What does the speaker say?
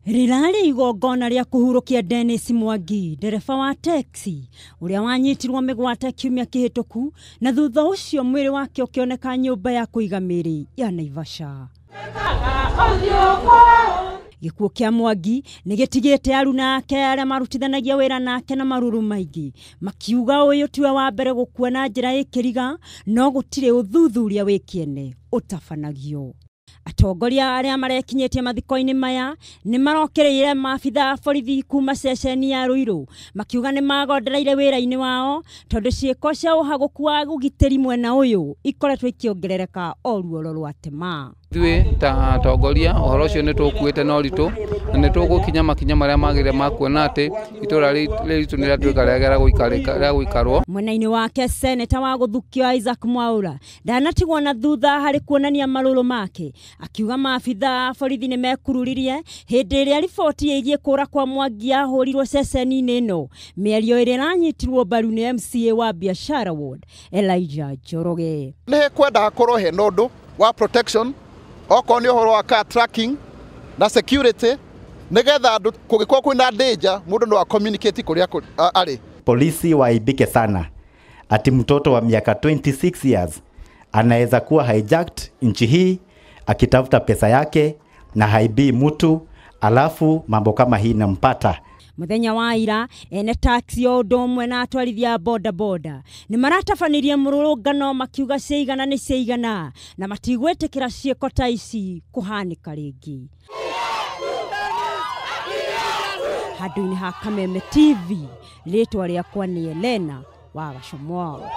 Rirari igongona ria kuhurukia Dennis Mwangi, ndereba wa taxi uria wanyitirwo migwate kiumia kihituku, na thutha ucio mwiri wake ukioneka nyumba ya kuiga miri ya Naivasha. Gikuo kia Mwangi nigitigite aruna ake aria marutithanagia wira nake na maruru maingi, makiuga uyu tiwe wa mbere gukua na njira ikiriga, no gutire uthuthuria wikiene utafanagio. Atongoria aria marekinyetie mathiko-ini maya ni marokereire maabitha a borithi kuma ceceni ya Ruiru, makiuga ni magondereire wira-ini wao tondu ciiko cia uhaguku wa ugitiri mwena uyu ikoretwo ikiongerereka o ruoro rwa tema. Twe ta atongoria uhoro ucio ni tukuite no ritu na ni tugukinya makinya maria magire makuona ati itura ritu ni ratuika riagera guikarwo. Mwena-ini wake seneta wa guthukio Isaac Mwaura ndanatigwo na thutha hari kuonania maruru make, akiuga maabitha a borithi ni mekururirie hindi iria riboti yigie kura kwa Mwangi yahurirwo ceceni-ini ino, mĩario ĩrĩa iranyitirwo mbaru ni MCA wa Biashara Ward Elijah Njoroge. Ni kwenda akorwo he nondu wa protection oko ni uhoro wa car tracking na security nigetha andu kugikwa kwina danger mundu no communicate kuria ari. Polisi waibike sana ati mtoto wa miaka 26 years anaweza kuwa hijacked nchi hii akitafuta pesa yake na haibii mtu, alafu mambo kama hii nampata. Muthenya wa ira ene taxi o ndomwe na atwarithia boda ni maratafanirie mururungano makiuga ciigana ni ciigana na matigwetikira ciiko ta ici kuhanika ringi. Handũ-inĩ ha Kameme TV, ritwa riakwa ni Elena wa Gacomwa.